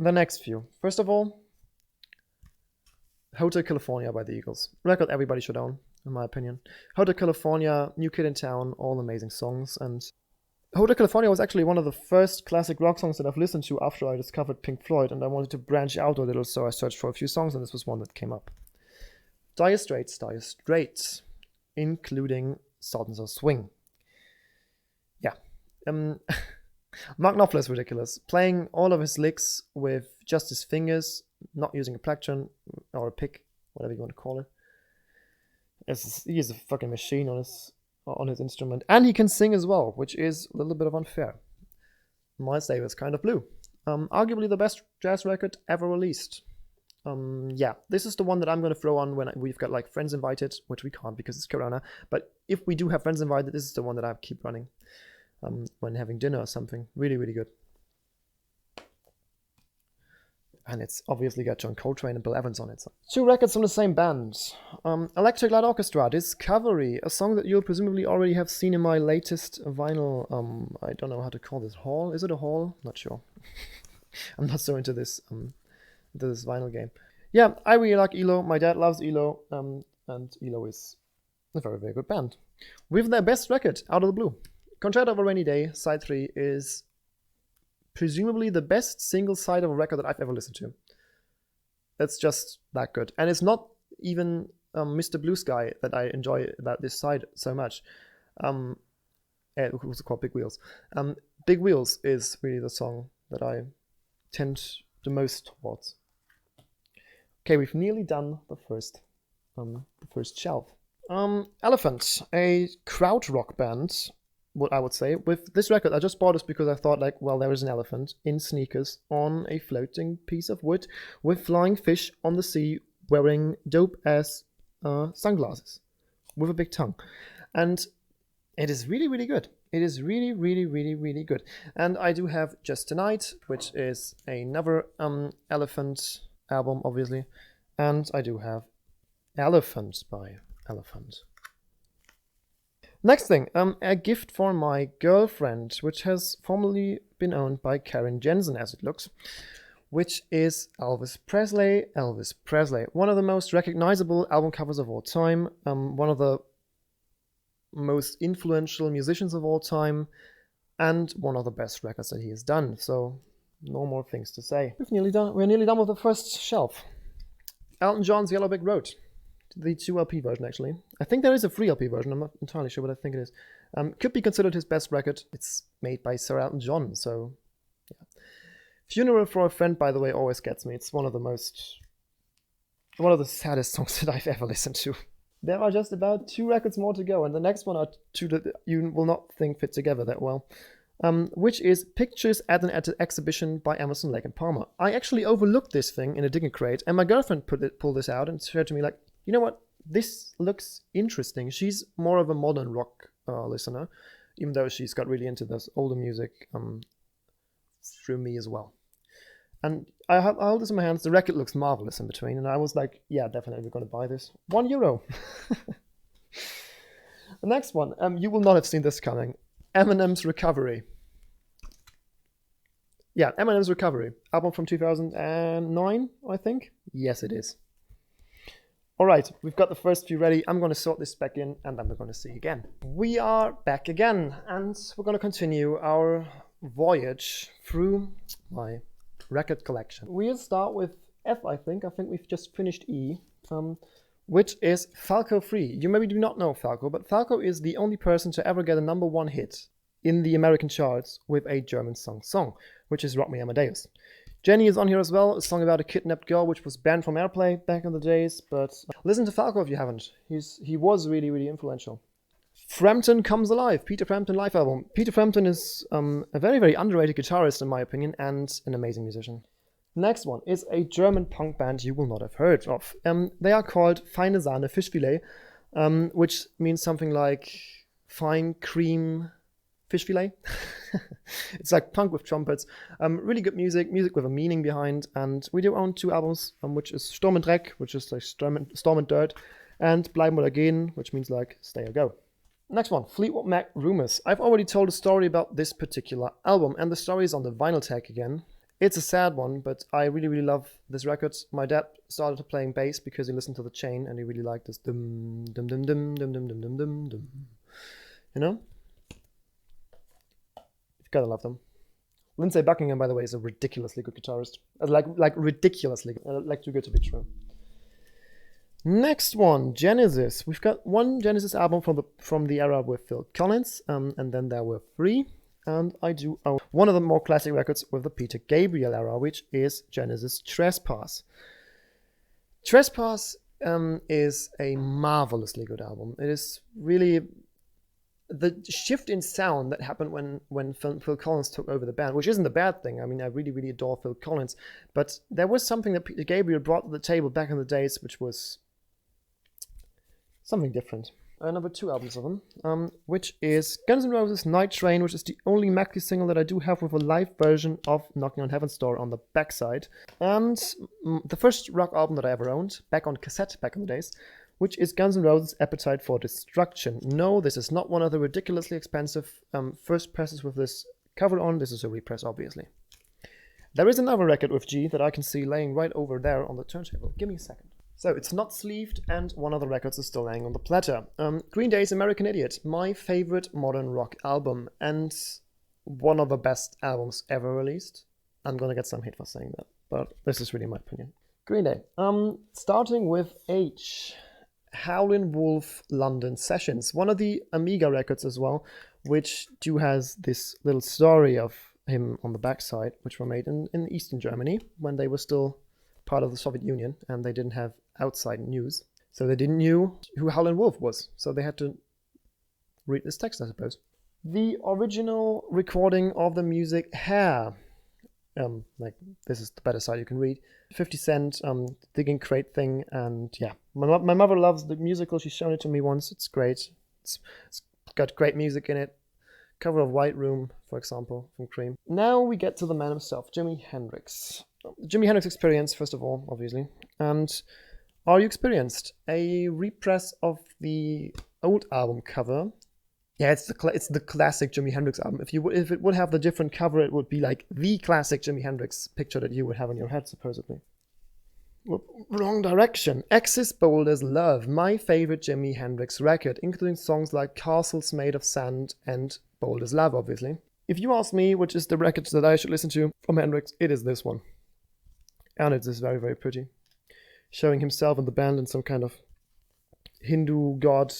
the next few. First of all, Hotel California by the Eagles. Record everybody should own, in my opinion. Hotel California, New Kid in Town, all amazing songs. And Hotel California was actually one of the first classic rock songs that I've listened to after I discovered Pink Floyd, and I wanted to branch out a little, so I searched for a few songs, and this was one that came up. Dire Straits, including Sultans of Swing. Yeah. Mark Knopfler is ridiculous. Playing all of his licks with just his fingers, not using a plectrum or a pick, whatever you want to call it. He is a fucking machine on his instrument. And he can sing as well, which is a little bit of unfair. Miles Davis, Kind of Blue. Arguably the best jazz record ever released. Yeah, this is the one that I'm going to throw on when we've got like friends invited, which we can't because it's Corona. But if we do have friends invited, this is the one that I keep running when having dinner or something. Really, really good. And it's obviously got John Coltrane and Bill Evans on it. So. 2 records from the same band. Electric Light Orchestra, Discovery, a song that you'll presumably already have seen in my latest vinyl, I don't know how to call this, haul? Is it a haul? Not sure. I'm not so into this vinyl game. Yeah, I really like ELO. My dad loves ELO, and ELO is a very, very good band. With their best record, Out of the Blue. Concerto of a Rainy Day, side 3, is presumably the best single side of a record that I've ever listened to. It's just that good. And it's not even Mr. Blue Sky that I enjoy about this side so much. It was called Big Wheels. Big Wheels is really the song that I tend the most towards. Okay, we've nearly done the first shelf. Elephant, a krautrock band, what I would say. With this record, I just bought this because I thought, like, well, there is an elephant in sneakers on a floating piece of wood with flying fish on the sea wearing dope-ass sunglasses with a big tongue. And it is really, really good. It is really, really, really, really good. And I do have Just Tonight, which is another Elephant album, obviously. And I do have Elephant by Elephant. Next thing, a gift for my girlfriend, which has formerly been owned by Karen Jensen, as it looks, which is Elvis Presley. Elvis Presley, one of the most recognizable album covers of all time, one of the most influential musicians of all time, and one of the best records that he has done. So, no more things to say. We're nearly done with the first shelf. Elton John's Yellow Brick Road. The 2 LP version, actually. I think there is a 3 LP version. I'm not entirely sure, but I think it is. Could be considered his best record. It's made by Sir Elton John, so yeah. Funeral for a Friend, by the way, always gets me. It's one of the saddest songs that I've ever listened to. There are just about 2 records more to go, and the next one are 2 that you will not think fit together that well. Which is Pictures at an Exhibition by Emerson, Lake and Palmer. I actually overlooked this thing in a digging crate, and my girlfriend pulled this out and said to me, like, you know what? This looks interesting. She's more of a modern rock listener, even though she's got really into this older music through me as well. And I hold this in my hands. The record looks marvelous in between, and I was like, yeah, definitely we're going to buy this. €1. The next one, you will not have seen this coming. Eminems Recovery. Yeah, Eminems Recovery. Album from 2009, I think. Yes, it is. All right, we've got the first few ready. I'm going to sort this back in, and then we're going to see again. We are back again, and we're going to continue our voyage through my record collection. We'll start with F, I think. I think we've just finished E, which is Falco Free. You maybe do not know Falco, but Falco is the only person to ever get a #1 hit in the American charts with a German song, which is Rock Me Amadeus. Jenny is on here as well, a song about a kidnapped girl which was banned from airplay back in the days, but listen to Falco if you haven't. He was really, really influential. Frampton Comes Alive, Peter Frampton live album. Peter Frampton is a very, very underrated guitarist in my opinion, and an amazing musician. Next one is a German punk band you will not have heard of. They are called Feine Sahne Fischfilet, which means something like fine cream fish fillet. It's like punk with trumpets. Really good music with a meaning behind. And we do own 2 albums, which is Sturm und Dreck, which is like Storm and Dirt, and Bleiben oder Gehen, which means like stay or go. Next one, Fleetwood Mac Rumors. I've already told a story about this particular album, and the story is on the vinyl tag again. It's a sad one, but I really, really love this record. My dad started playing bass because he listened to The Chain and he really liked this dum dum dum dum dum dum dum dum dum dum. You know? You've gotta love them. Lindsey Buckingham, by the way, is a ridiculously good guitarist. Like ridiculously good. Like too good to be true. Next one, Genesis. We've got one Genesis album from the era with Phil Collins, and then there were 3. And I do own one of the more classic records with the Peter Gabriel era, which is Genesis Trespass. Trespass is a marvelously good album. It is really the shift in sound that happened when Phil Collins took over the band, which isn't a bad thing. I mean, I really, really adore Phil Collins, but there was something that Peter Gabriel brought to the table back in the days, which was something different. Number 2 albums of them, which is Guns N' Roses' Night Train, which is the only maxi single that I do have with a live version of Knocking on Heaven's Door on the backside. And the first rock album that I ever owned, back on cassette back in the days, which is Guns N' Roses' Appetite for Destruction. No, this is not one of the ridiculously expensive first presses with this cover on. This is a repress, obviously. There is another record with G that I can see laying right over there on the turntable. Give me a second. So it's not sleeved, and one of the records is still laying on the platter. Green Day's American Idiot, my favorite modern rock album, and one of the best albums ever released. I'm gonna get some hate for saying that, but this is really my opinion. Green Day. Starting with H. Howlin' Wolf London Sessions, one of the Amiga records as well, which has this little story of him on the backside, which were made in Eastern Germany when they were still part of the Soviet Union and they didn't have outside news. So they didn't know who Howlin' Wolf was. So they had to read this text, I suppose. The original recording of the music Hair. Like, this is the better side you can read. 50 Cent, digging crate thing, and yeah. My mother loves the musical. She's shown it to me once. It's great. It's got great music in it. Cover of White Room, for example, from Cream. Now we get to the man himself, Jimi Hendrix. Jimi Hendrix Experience, first of all, obviously. And Are You Experienced? A repress of the old album cover. Yeah, it's the classic Jimi Hendrix album. If it would have the different cover, it would be like the classic Jimi Hendrix picture that you would have in your head, supposedly. Whoop, wrong direction. Axis Bold as Love, my favorite Jimi Hendrix record, including songs like Castles Made of Sand and Bold as Love, obviously. If you ask me which is the record that I should listen to from Hendrix, it is this one. And it is very, very pretty. Showing himself and the band in some kind of Hindu god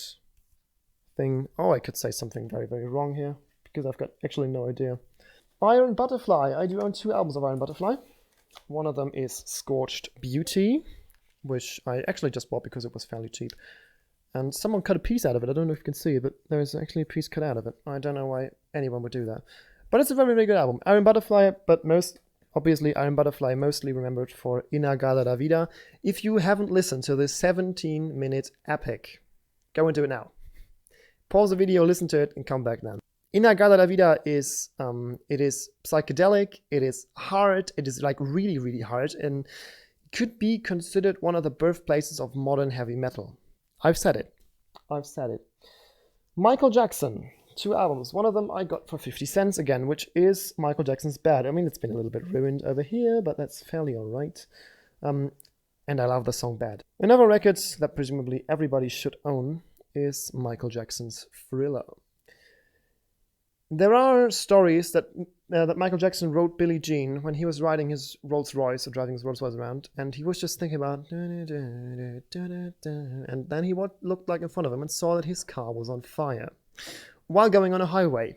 thing. Oh, I could say something very, very wrong here, because I've got actually no idea. Iron Butterfly. I do own 2 albums of Iron Butterfly. One of them is Scorched Beauty, which I actually just bought because it was fairly cheap. And someone cut a piece out of it. I don't know if you can see it, but there is actually a piece cut out of it. I don't know why anyone would do that. But it's a very, very good album. Iron Butterfly, but obviously Iron Butterfly mostly remembered for Inagada da Vida. If you haven't listened to this 17-minute epic, go into it now. Pause the video, listen to it, and come back then. Inagada da Vida is it is psychedelic, it is hard, it is like really, really hard, and could be considered one of the birthplaces of modern heavy metal. I've said it. Michael Jackson, 2 albums. One of them I got for 50 cents again, which is Michael Jackson's Bad. I mean, it's been a little bit ruined over here, but that's fairly alright. And I love the song Bad. Another record that presumably everybody should own is Michael Jackson's Thriller. There are stories that Michael Jackson wrote Billie Jean when he was riding his Rolls Royce or driving his Rolls Royce around, and he was just thinking about and then he looked like in front of him and saw that his car was on fire while going on a highway.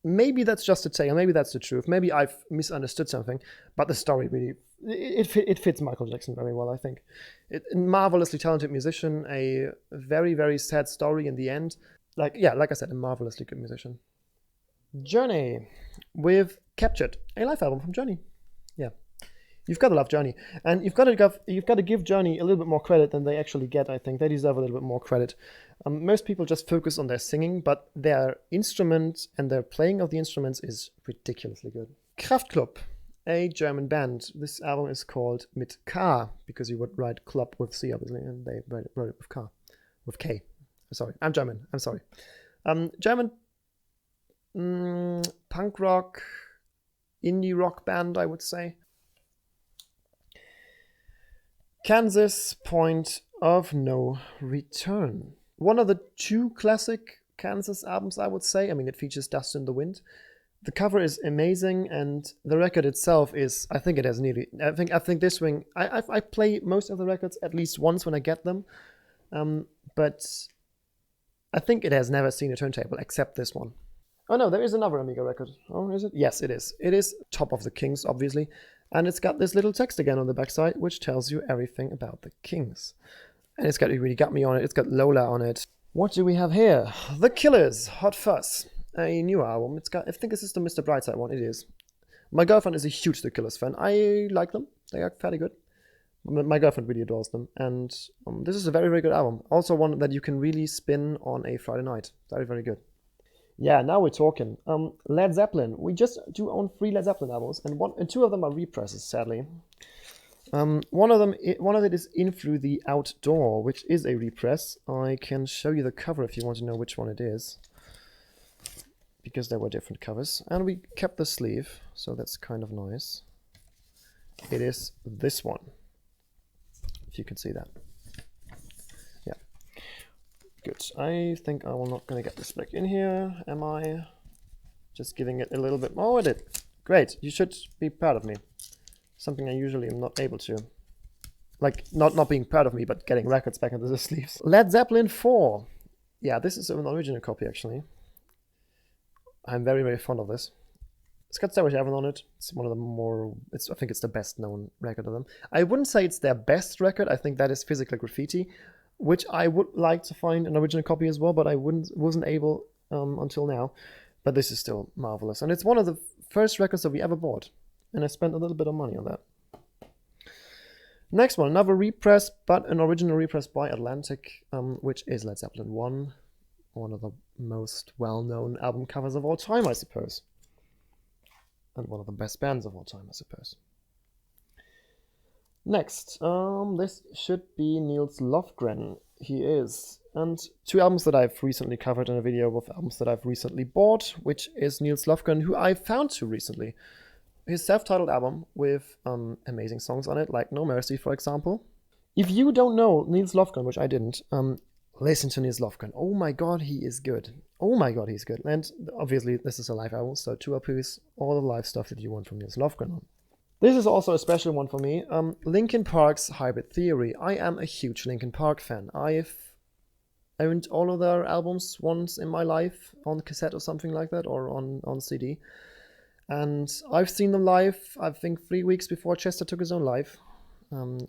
Maybe that's just a tale, maybe that's the truth, maybe I've misunderstood something, but the story really it fits Michael Jackson very well, I think. A marvelously talented musician, a very, very sad story in the end. Like I said, a marvelously good musician. Journey with Captured, a live album from Journey. Yeah, you've got to love Journey, and you've got to give Journey a little bit more credit than they actually get. I think they deserve a little bit more credit. Most people just focus on their singing, but their instrument and their playing of the instruments is ridiculously good. Kraftklub, a German band. This album is called Mit K, because you would write club with C, obviously, and they wrote it with K. Sorry, I'm German. I'm sorry. German punk rock, indie rock band, I would say. Kansas, Point of No Return. One of the 2 classic Kansas albums, I would say. I mean, it features Dust in the Wind. The cover is amazing, and the record itself is, I think it has nearly, I think this ring, I play most of the records at least once when I get them, but I think it has never seen a turntable except this one. Oh no, there is another Amiga record. Oh, is it? Yes, it is. It is Top of the Kings, obviously, and it's got this little text again on the backside, which tells you everything about the Kings. And it really got me on it. It's got Lola on it. What do we have here? The Killers, Hot Fuzz. A new album. It's got, I think this is the Mr. Brightside one. It is. My girlfriend is a huge The Killers fan. I like them. They are fairly good. My girlfriend really adores them. And this is a very, very good album. Also one that you can really spin on a Friday night. Very, very good. Yeah, now we're talking. Led Zeppelin. We just do own 3 Led Zeppelin albums, and 2 of them are represses, sadly. One of it is In Through the Outdoor, which is a repress. I can show you the cover if you want to know which one it is, because there were different covers, and we kept the sleeve, so that's kind of nice. It is this one, if you can see that. Yeah, good. I think I'm not going to get this back in here, am I? Just giving it a little bit more. Oh, I did. Great, you should be proud of me. Something I usually am not able to. Like, not being proud of me, but getting records back into the sleeves. Led Zeppelin 4. Yeah, this is an original copy, actually. I'm very, very fond of this. It's got Sarah Heaven on it. It's one of the more, I think it's the best known record of them. I wouldn't say it's their best record. I think that is Physical Graffiti, which I would like to find an original copy as well, but I wasn't able until now. But this is still marvelous. And it's one of the first records that we ever bought. And I spent a little bit of money on that. Next one, another repress, but an original repress by Atlantic, which is Led Zeppelin 1. One of the most well-known album covers of all time, I suppose. And one of the best bands of all time, I suppose. Next, this should be Nils Lofgren. He is. And 2 albums that I've recently covered in a video with albums that I've recently bought, which is Nils Lofgren, who I found too recently. His self-titled album with amazing songs on it, like No Mercy, for example. If you don't know Nils Lofgren, which I didn't, listen to Nils Lofgren. Oh my god, he is good. Oh my god, he's good. And obviously, this is a live album, so 2 LPs, all the live stuff that you want from Nils Lofgren on. This is also a special one for me. Linkin Park's Hybrid Theory. I am a huge Linkin Park fan. I've owned all of their albums once in my life, on cassette or something like that, or on CD. And I've seen them live, I think 3 weeks before Chester took his own life,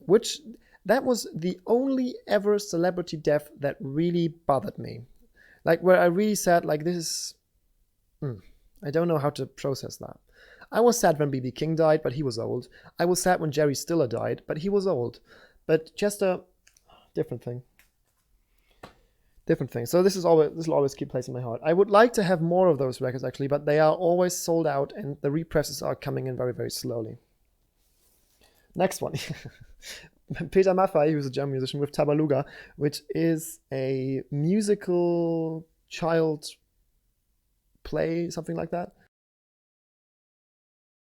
which that was the only ever celebrity death that really bothered me. Like, where I really said, like, this is, I don't know how to process that. I was sad when B.B. King died, but he was old. I was sad when Jerry Stiller died, but he was old. But Chester, different thing. Different thing. So this will always keep place in my heart. I would like to have more of those records, actually, but they are always sold out, and the represses are coming in very, very slowly. Next one. Peter Maffay, who's a German musician, with Tabaluga, which is a musical child play, something like that.